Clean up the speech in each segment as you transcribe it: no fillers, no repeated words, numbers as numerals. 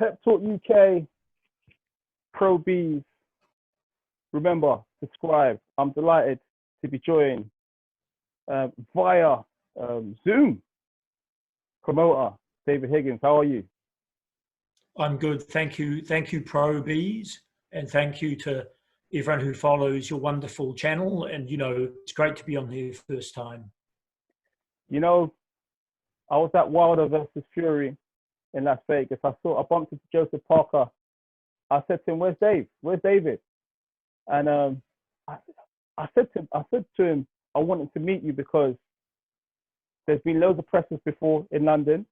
Pep Talk UK, Pro Beez. Remember, subscribe. I'm delighted to be joined via Zoom. Promoter, David Higgins. How are you? I'm good. Thank you. Thank you, Pro Beez. And thank you to everyone who follows your wonderful channel. And, you know, it's great to be on here first time. You know, I was at Wilder versus Fury in Las Vegas. I bumped into Joseph Parker. I said to him, "Where's Dave? Where's David?" And I said to him, "I wanted to meet you because there's been loads of presses before in London,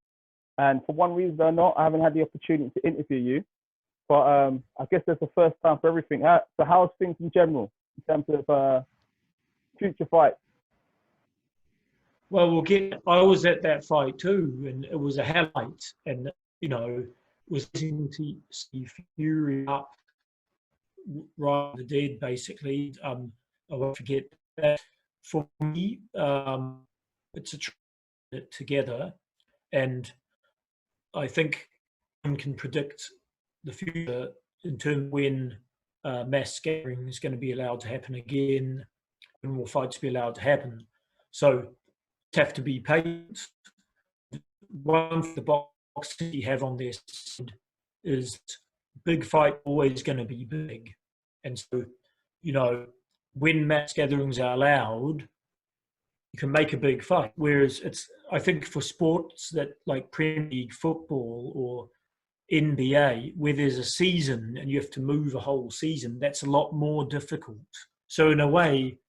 and for one reason or not, I haven't had the opportunity to interview you. But I guess there's a first time for everything. So how's things in general in terms of future fights?" Well, I was at that fight too, and it was a highlight. And, you know, was listening to see Fury up right the dead, basically. I won't forget that. For me, it's a trip together, and I think one can predict the future in terms of when mass gathering is going to be allowed to happen again, and more fights be allowed to happen. So have to be patient. One of the boxes you have on their side is big fight always going to be big. And so, you know, when mass gatherings are allowed, you can make a big fight. Whereas I think for sports that like Premier League football or NBA, where there's a season and you have to move a whole season, that's a lot more difficult. So in a way,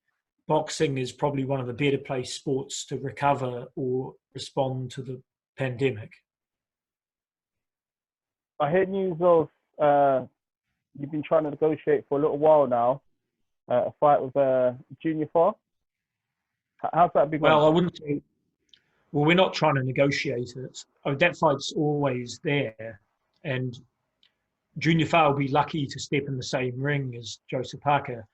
boxing is probably one of the better placed sports to recover or respond to the pandemic. I heard news of you've been trying to negotiate for a little while now, a fight with Junior Farr. How's that been going? Well, I wouldn't say. Well, we're not trying to negotiate it. That fight's always there, and Junior Farr will be lucky to step in the same ring as Joseph Parker.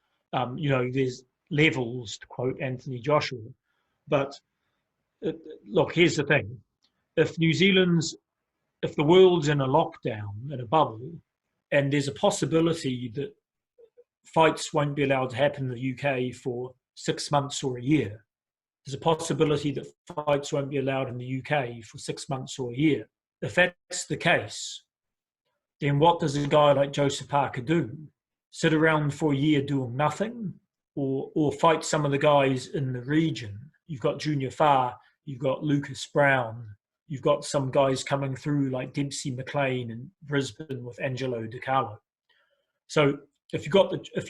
You know, there's levels, to quote Anthony Joshua. But look, here's the thing. If the world's in a lockdown, in a bubble, and there's a possibility that fights won't be allowed to happen in the UK for 6 months or a year, there's a possibility that fights won't be allowed in the UK for 6 months or a year. If that's the case, then what does a guy like Joseph Parker do? Sit around for a year doing nothing? Or fight some of the guys in the region? You've got Junior Farr, you've got Lucas Brown, you've got some guys coming through like Dempsey McLean in Brisbane with Angelo Di Carlo. So if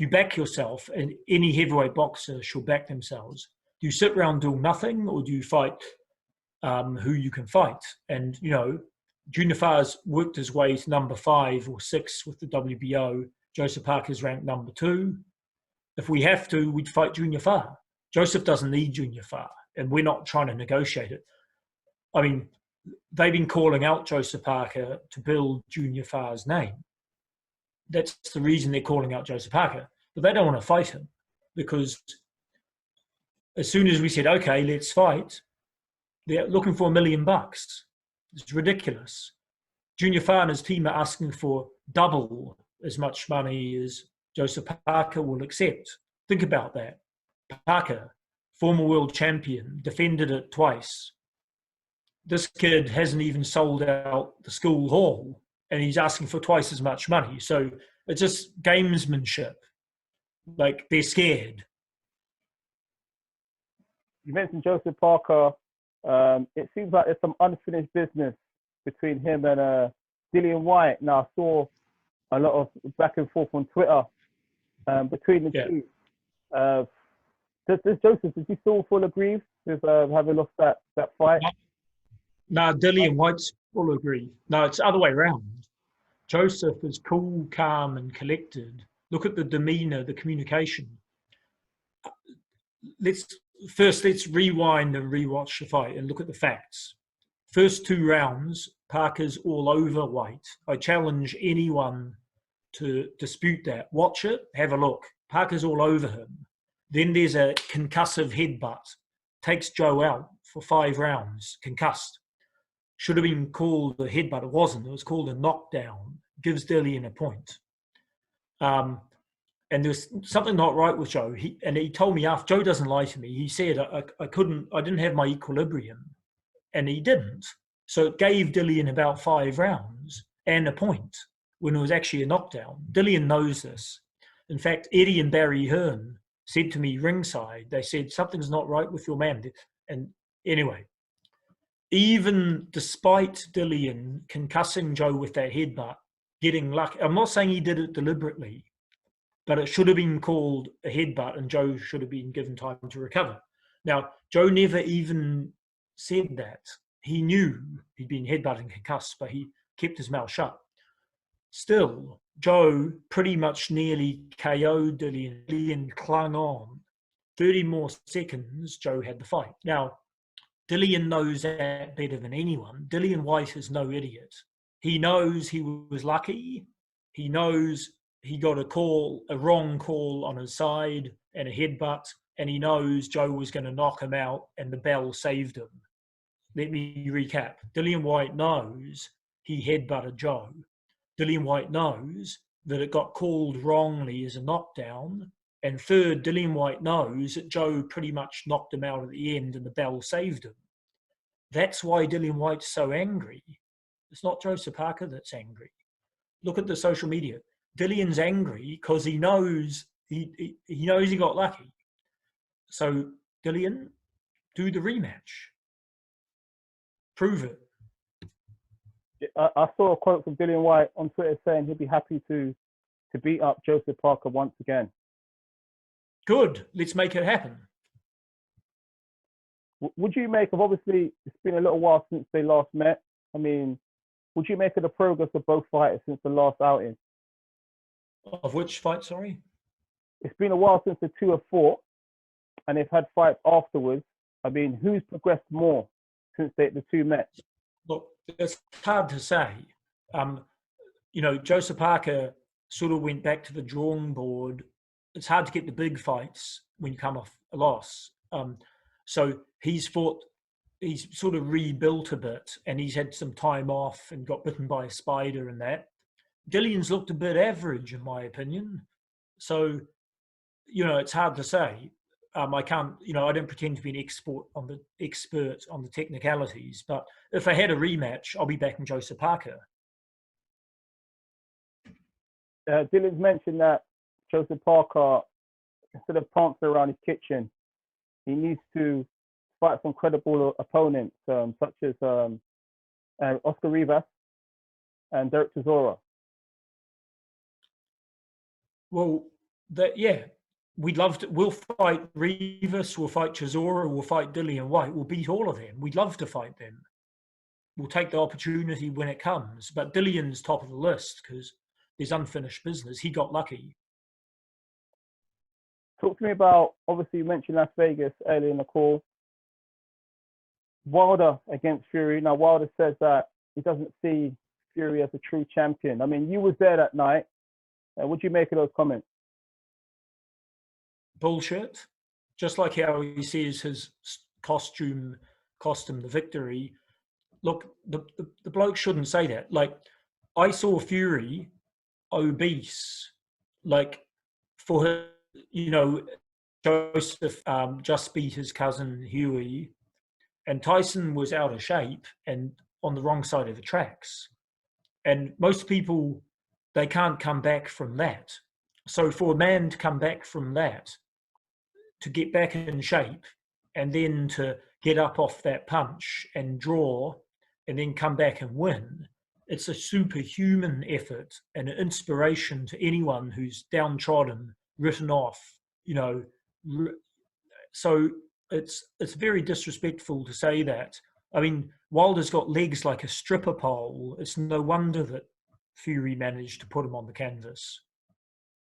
you back yourself, and any heavyweight boxer should back themselves, do you sit around doing nothing, or do you fight who you can fight? And, you know, Junior Farr's worked his way to number 5 or 6 with the WBO. Joseph Parker's ranked number 2. If we have to, we'd fight Junior Farr. Joseph doesn't need Junior Farr, and we're not trying to negotiate it. I mean, they've been calling out Joseph Parker to build Junior Farr's name. That's the reason they're calling out Joseph Parker. But they don't want to fight him, because as soon as we said, okay, let's fight, they're looking for $1 million. It's ridiculous. Junior Farr and his team are asking for double as much money as Joseph Parker will accept. Think about that. Parker, former world champion, defended it twice. This kid hasn't even sold out the school hall, and he's asking for twice as much money. So it's just gamesmanship. Like, they're scared. You mentioned Joseph Parker. It seems like there's some unfinished business between him and Dillian Whyte. Now, I saw a lot of back and forth on Twitter between the two. Joseph, did you still full agree with having lost that fight? No, Dillian Whyte's full agree. No, it's the other way around. Joseph is cool, calm, and collected. Look at the demeanor, the communication. Let's rewind and rewatch the fight and look at the facts. First 2 rounds, Parker's all over Whyte. I challenge anyone to dispute that. Watch it, have a look. Parker's all over him. Then there's a concussive headbutt. Takes Joe out for 5 rounds, concussed. should have been called a headbutt. It wasn't. It was called a knockdown. Gives Dillian a point. And there was something not right with Joe. He told me after. Joe doesn't lie to me. He said I didn't have my equilibrium, and he didn't. So it gave Dillian about 5 rounds and a point when it was actually a knockdown. Dillian knows this. In fact, Eddie and Barry Hearn said to me ringside, they said, something's not right with your man. And anyway, even despite Dillian concussing Joe with that headbutt, getting lucky, I'm not saying he did it deliberately, but it should have been called a headbutt and Joe should have been given time to recover. Now, Joe never even said that. He knew he'd been headbutted and concussed, but he kept his mouth shut. Still, Joe pretty much nearly KO'd Dillian. Dillian clung on. 30 more seconds, Joe had the fight. Now, Dillian knows that better than anyone. Dillian Whyte is no idiot. He knows he was lucky. He knows he got a wrong call on his side and a headbutt, and he knows Joe was going to knock him out and the bell saved him. Let me recap. Dillian Whyte knows he headbutted Joe. Dillian Whyte knows that it got called wrongly as a knockdown. And third, Dillian Whyte knows that Joe pretty much knocked him out at the end and the bell saved him. That's why Dillian Whyte's so angry. It's not Joseph Parker that's angry. Look at the social media. Dillian's angry because he knows he knows he got lucky. So Dillian, do the rematch. Prove it. I saw a quote from Dillian Whyte on Twitter saying he'd be happy to beat up Joseph Parker once again. Good. Let's make it happen. Would you make of, obviously, it's been a little while since they last met. I mean, would you make of the progress of both fighters since the last outing? Of which fight, sorry? It's been a while since the two have fought, and they've had fights afterwards. I mean, who's progressed more since the two met? Look, it's hard to say. Joseph Parker sort of went back to the drawing board. It's hard to get the big fights when you come off a loss. So he's sort of rebuilt a bit, and he's had some time off and got bitten by a spider and that. Dillian's looked a bit average, in my opinion. So, it's hard to say. I can't, I don't pretend to be an expert on the technicalities, but if I had a rematch, I'll be backing Joseph Parker. Dillian's mentioned that Joseph Parker, instead of prancing around his kitchen, he needs to fight some credible opponents, such as Oscar Rivas and Derek Chisora. Well, we'd love to. We'll fight Rivas, we'll fight Chisora, we'll fight Dillian Whyte. We'll beat all of them. We'd love to fight them. We'll take the opportunity when it comes. But Dillian's top of the list because there's unfinished business. He got lucky. Talk to me about, obviously you mentioned Las Vegas earlier in the call. Wilder against Fury. Now Wilder says that he doesn't see Fury as a true champion. I mean, you was there that night. What do you make of those comments? Bullshit. Just like how he says his costume cost him the victory. Look, the bloke shouldn't say that. Like, I saw Fury obese, like, for her, Joseph just beat his cousin Huey, and Tyson was out of shape and on the wrong side of the tracks. And most people, they can't come back from that. So for a man to come back from that, to get back in shape, and then to get up off that punch and draw, and then come back and win, it's a superhuman effort and an inspiration to anyone who's downtrodden, written off, So it's very disrespectful to say that. I mean, Wilder's got legs like a stripper pole. It's no wonder that Fury managed to put him on the canvas.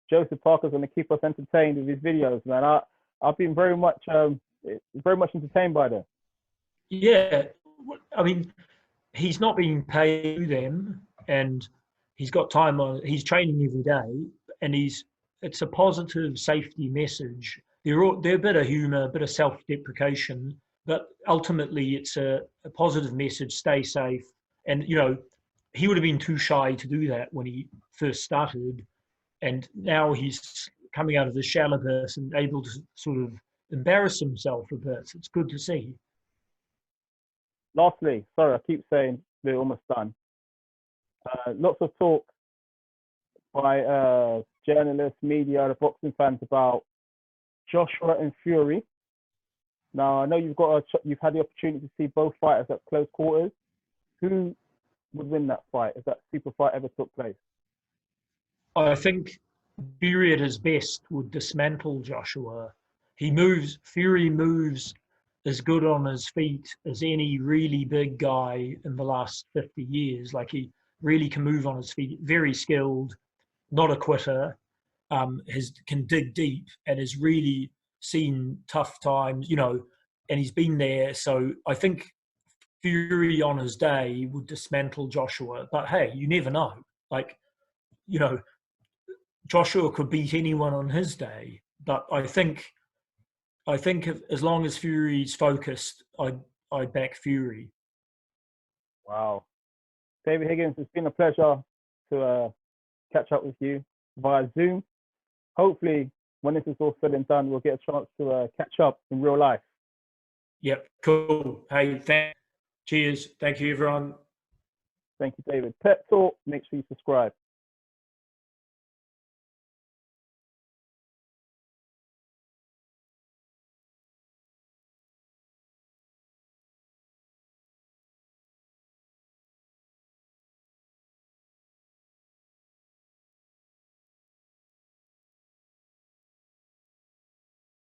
Joseph Parker's going to keep us entertained with his videos, man. I've been very much entertained by them. Yeah, I mean, he's not being paid to them, and he's got time on. He's training every day, and it's a positive safety message. They're a bit of humour, a bit of self-deprecation, but ultimately it's a positive message. Stay safe, and he would have been too shy to do that when he first started, and now he's coming out of the shell a bit and able to sort of embarrass himself a bit. It's good to see. Lastly, sorry, I keep saying we're almost done. Lots of talk by journalists, media, the boxing fans about Joshua and Fury. Now, I know you've had the opportunity to see both fighters at close quarters. Who would win that fight if that super fight ever took place? I think Fury at his best would dismantle Joshua. Fury moves as good on his feet as any really big guy in the last 50 years. Like, he really can move on his feet, very skilled, not a quitter, can dig deep and has really seen tough times, and he's been there. So I think Fury on his day would dismantle Joshua. But hey, you never know. Like, Joshua could beat anyone on his day. But I think as long as Fury's focused, I back Fury. Wow. David Higgins, it's been a pleasure to catch up with you via Zoom. Hopefully, when this is all said and done, we'll get a chance to catch up in real life. Yep, cool. Hey, cheers. Thank you, everyone. Thank you, David. Pep Talk, make sure you subscribe.